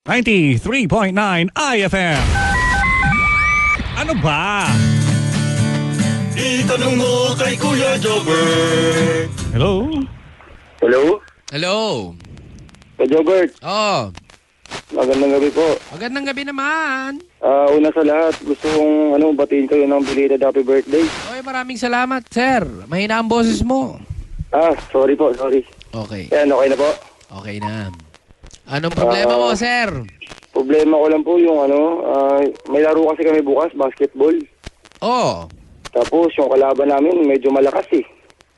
93.9 IFM. Ano ba? Itanong mo kay Kuya Jobert. Hello? Hello? Hello. Kuya Jobert, Oh, magandang gabi po. magandang gabi naman. Una sa lahat, gusto kong batiin kayo ng belated happy birthday. Oy, maraming salamat, sir. Mahina ang boses mo. Sorry po, sorry. Okay. Yan, okay na po. Okay na. Anong problema mo, sir? Problema ko lang po yung may laro kasi kami bukas, basketball. Oh, Tapos yung kalaban namin medyo malakas eh.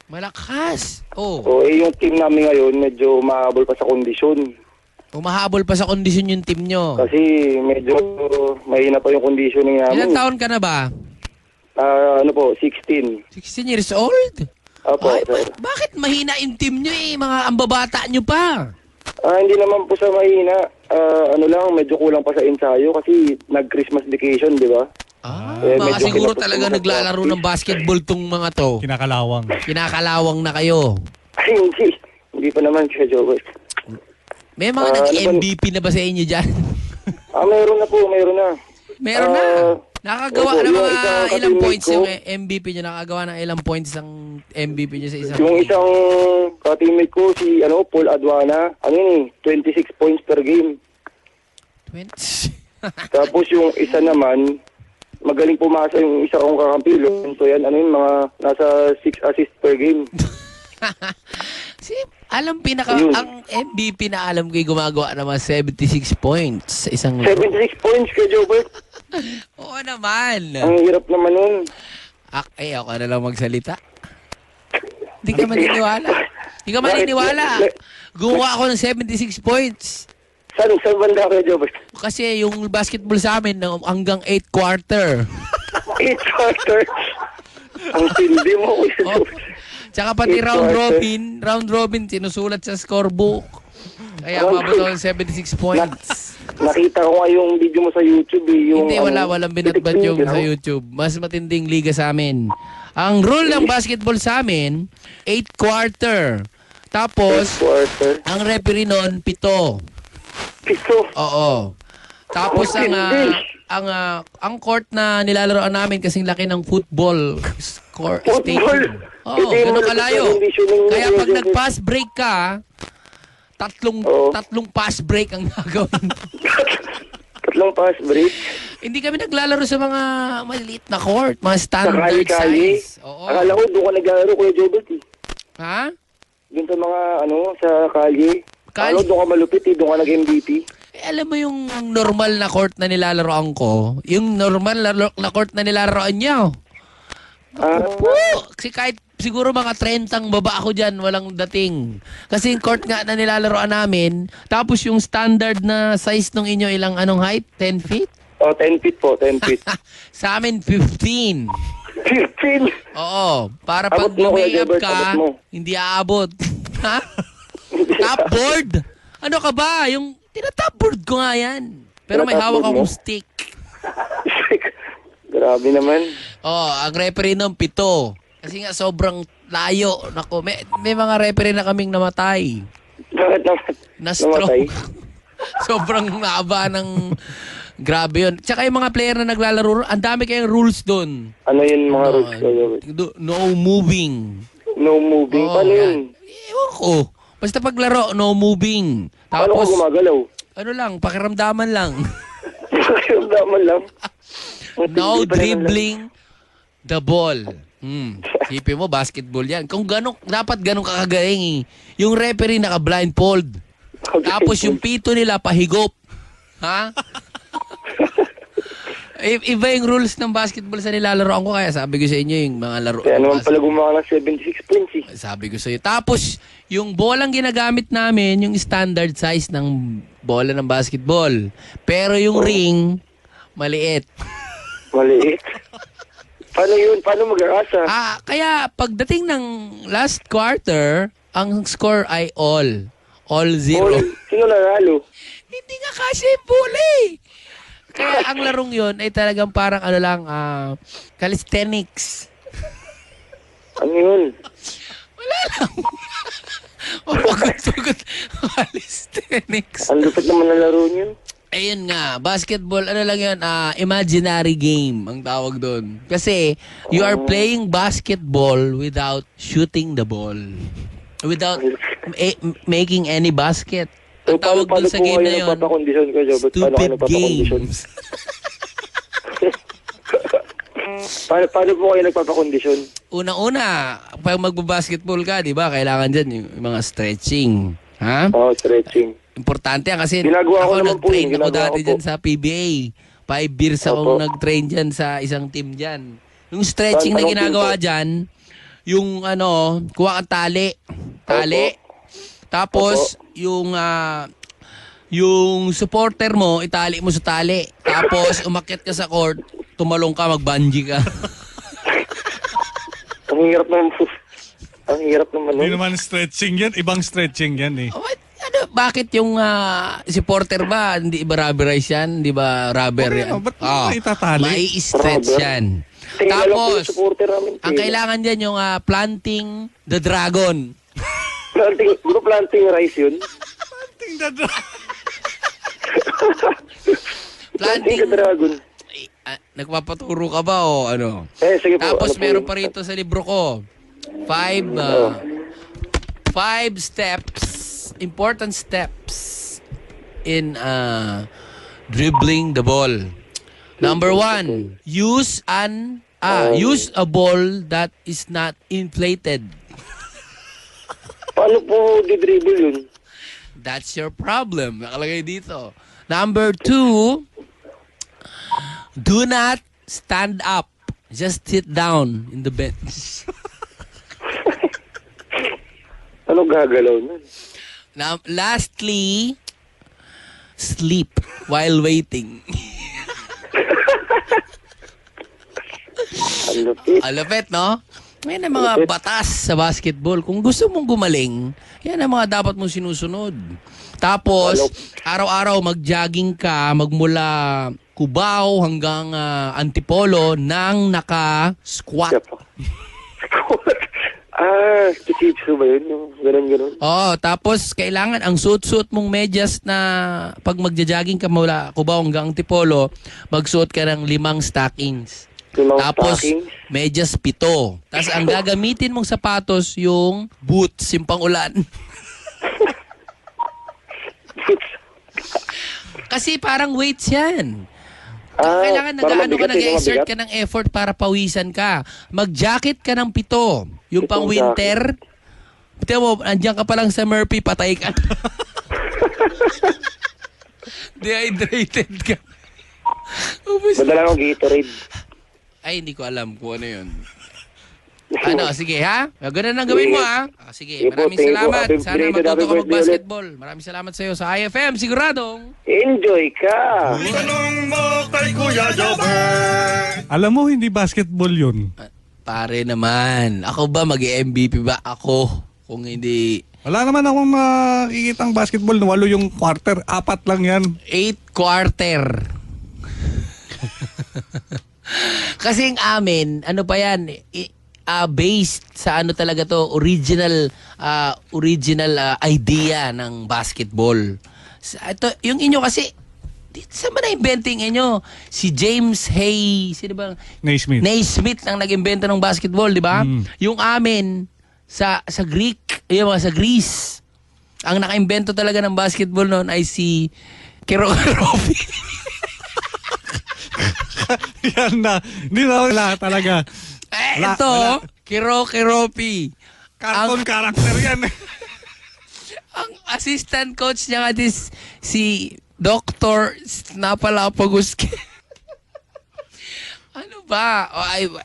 malakas. Oh, So yung team namin ngayon medyo mahabol pa sa kondisyon. umahabol pa sa kondisyon yung team nyo. Kasi medyo mahina pa yung conditioning Ilang namin. taon ka na ba? 16. 16 years old? Opo, Ay, sir. bakit mahina yung team nyo eh? Mga ambabata nyo pa. Hindi naman po sa mahina. Medyo kulang pa sa ensayo kasi nag-Christmas vacation, di ba? Baka medyo siguro kinapos talaga ko naglalaro mag-practice. ng basketball tong mga to. Kinakalawang. Kinakalawang na kayo. Ay, hindi. Hindi pa naman, Kuya Jobert. May mga nag-MVP na ba sa inyo dyan? Meron na po, meron na. Meron na. Nakagawa opo, na yung mga isang ilang ka-teammate points ko. yung MVP nyo. Nakagawa ng ilang points ang MVP nyo sa isang Yung isang ka-teammate ko, si Paul Adwana, 26 points per game. 20. Tapos yung isa naman, magaling pumasa yung isa kong kakampi. So yan, mga nasa 6 assists per game. Ayun. Ang MVP na alam ko'y gumagawa ng mga 76 points sa isang 76 points, Kuya Jobert. Oo naman. Ang hirap naman nun. Ako na lang magsalita. Hindi ka maniniwala. Hindi ka maniniwala. Gumawa ako ng 76 points. Saan banda, Kuya Jobert? Kasi yung basketball sa amin hanggang 8 quarter. 8 quarters. Ang tindi mo, Kuya Oh. Jobert. Tsaka pati Eight round robin, sinusulat sa scorebook. Kaya mabot ako ng 76 points. Nakita ko nga yung video mo sa YouTube eh. Hindi, walang binatbat yung sa YouTube. Mas matinding liga sa amin. Ang rule ng basketball sa amin, 8 quarter. Tapos, Quarter. ang referee nun, 7. Piso. Oo. Tapos ang court na nilalaroan namin kasing laki ng football Football? stadium. Oo, Hindi mo ganun na kalayo. conditioning mo, Kaya Kuya pag Jobert. nag-pass break ka, Oo. tatlong pass break ang gagawin. Tatlong pass break. Hindi kami naglalaro sa mga maliliit na court, mga Sa standard kali-kali. size. Oo. Akala ko doon ka naglalaro, Kuya Jobert eh. Ha? Doon sa mga sa kalye. Kalye? Doon ka malupit eh. Doon ka nag-MVP. Alam mo yung normal na court na nilalaroan ko, yung normal na court na nilalaroan niyo. Kasi kahit siguro mga 30 baba ako dyan, walang dating. Kasi yung court nga na nilalaroan namin, tapos yung standard na size nung inyo, ilang height? 10 feet? 10 feet po, 10 feet. Sa amin, 15. 15! Oo. Para pag Abot mo, Kuya lumiyap Jobert, ka, abot mo. hindi aabot. Ha? Top board? Ano ka ba? Yung tinatop board ko nga yan. Pero may Tinatop hawak board mo? akong stick. Grabe naman. Ang referee ng 7. Kasi nga sobrang layo. Naku, may mga referee na kaming namatay. Bakit naman? Namatay? Na-stroke. Sobrang haba ng... Grabe yun. Tsaka yung mga player na naglalaro, ang dami kayong rules doon. Ano yun mga rules, Kuya Jobert? No moving. No moving. Oo, Paano yun? Ewan ko. Basta paglaro, no moving. Paano ka Tapos, gumagalaw? ano lang, pakiramdaman lang. Daman lang. No Hindi pa naman lang. dribbling the ball. Sipin mo, basketball yan. Kung dapat ganun kakagaling eh. Yung referee naka-blindfold. Tapos yung pito nila pahigop. Ha? Iba yung rules ng basketball sa nilalaroan ko. Kaya sabi ko sa inyo yung mga laro. Kaya naman pala gumawa ng 76 points eh. Sabi ko sa iyo. Tapos, yung bolang ginagamit namin, yung standard size ng bola ng basketball. Pero yung ring, maliit. Maliit. Paano yun? Paano mag-aasa? Kaya pagdating ng last quarter, ang score ay all. All zero. Sino nanalo? Hindi nga kasi yung bola eh. Kaya ang larong yun ay talagang parang calisthenics. Ano yun? Wala lang. Pagod-pagod. Calisthenics. Ang lupit naman na laro niyo. Ayun nga, basketball, ano lang yun, imaginary game ang tawag doon. Kasi, you are playing basketball without shooting the ball. Without making any basket. Ang tawag doon sa game na yun, nagpapakondisyon ka, Jobert? stupid games. Paano po kayo nagpapakondisyon? Unang-una, pag magbabasketball ka, di ba, kailangan dyan yung mga stretching. Ha? Oo, stretching. Importante yan kasi Ginagawa ko ako naman po nag-train yun, ako ginagawa dati ko po. dyan sa PBA. 5 years akong Opo. nag-train dyan sa isang team dyan. Yung stretching na Anong team ginagawa po? dyan, yung kuha kang tali. Tali. Tapos, yung supporter mo, itali mo sa tali. Tapos, umakyat ka sa court, tumalong ka, mag-bungee ka. Ang hirap naman po. Ang hirap naman. Hindi nun. naman stretching yan. Ibang stretching yan eh. Oh, bakit yung supporter ba, hindi ba rubberized yan? Hindi ba rubber Okay, yan? ba't mo itatali? May stretch Rubber? yan. Tingnan lang po yung Tapos, supporter namin. ang kailangan dyan yung planting the dragon. Planting rice yun. Tingnan na. Planting the dragon. Nagpapaturo ka ba o ano? Sige po. Tapos ano po meron yun? pa rito sa libro ko. 5 steps, important steps in dribbling the ball. Number 1, use a ball that is not inflated. Paano po di-dribble yun? That's your problem. Nakalagay dito. Number 2, do not stand up. Just sit down in the bench. Ano gagalaw nun? Now, lastly, sleep while waiting. Ang lupit. Alapet, no? Yan ang mga batas sa basketball. Kung gusto mong gumaling, yan ang mga dapat mong sinusunod. Tapos, araw-araw mag-jogging ka, magmula Cubao hanggang Antipolo nang naka-squat. Jujitsu ba yun? Yung ganun-ganun. Oh, tapos kailangan ang suot-suot mong medyas na pag magja-jogging ka mula Cubao hanggang Antipolo, magsuot ka ng 5 stockings. Tapos, medyas 7. Tapos, ang gagamitin mong sapatos, yung boots, yung pang-ulan. Kasi parang weights yan. Kailangan nag-exert ka ng effort para pawisan ka. Mag-jacket ka ng 7. Yung pang winter, tingnan mo, andyan ka pa lang sa Murphy, patay ka. Dehydrated ka. Madala akong Gatorade. Ay, hindi ko alam kung ano yun. Ano, sige ha? Ganun ang gawin mo ha? Sige, Sige po, maraming thank you. salamat. Happy Sana belated matuto happy ka birthday mag-basketball. Maraming salamat sa iyo sa IFM, siguradong. Enjoy ka! Tanong mo kay Kuya Jobert. Alam mo, hindi basketball yun. Pare naman, ako ba mag-MVP ba? Ako, kung hindi... Wala naman akong nakikitang basketball na 8 yung quarter. 4 lang yan. 8 quarter. Kasi ang amin, ano pa yan, based sa ano talaga to, original idea ng basketball. Ito, yung inyo kasi, saan ba na-inventing inyo? Si James Hay, sino ba? Naismith. Naismith ang nag-invento ng basketball, di ba? Yung amin, sa Greek, yung mga sa Greece, ang naka-invento talaga ng basketball noon ay si Keropi. Yan na. Hindi na wala talaga. Ito, Keropi. Cartoon character yan. Ang assistant coach niya nga si Dr. Snapalapaguski. Ano ba?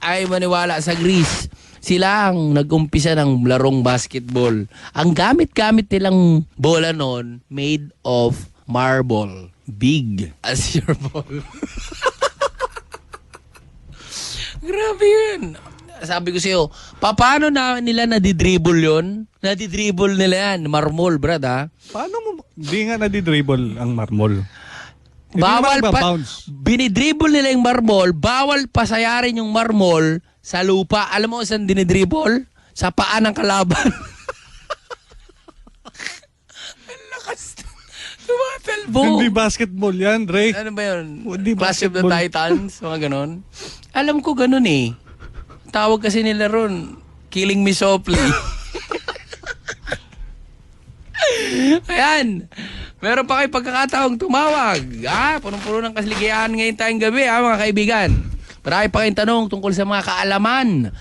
Ay maniwala sa Greece. Sila ang nag-umpisa ng larong basketball. Ang gamit-gamit nilang bola noon made of marble. Big as your ball. Grabe yun. Sabi ko sa'yo, paano na nila nadidribble yun? Nadidribble nila yan. Marmol, brad, ha? Paano mo? Hindi nga nadidribble ang marmol. Bawal pa. Bounce. Binidribble nila yung marmol. Bawal pasayarin yung marmol sa lupa. Alam mo saan dinidribble? Sa paa ng kalaban. Ang lakas. Tumatalbo. Hindi basketball yan, Ray. Ano ba yun? Hindi Clash of the basketball. Titans, mga ganon. Alam ko ganon eh. Tawag kasi nila ron, Killing Me Softly. Ayan. Meron pa kayo pagkakataong tumawag. Punong-puno ng kasligayahan ngayon tayong gabi, mga kaibigan. Marami pa kayong tanong tungkol sa mga kaalaman.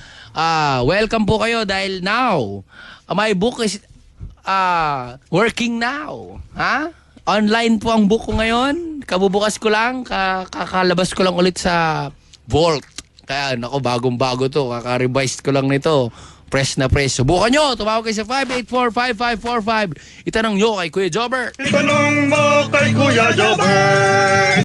Welcome po kayo dahil now, my book is working now. Online po ang book ko ngayon. Kabubukas ko lang, kakalabas ko lang ulit sa Vault. Kaya nako, bagong-bago to. Kaka-revise ko lang nito. Press na press. Subukan nyo. Tumawag kayo sa 584-5545. Itanong nyo kay Kuya Jobber. Itanong mo kay Kuya Jobber.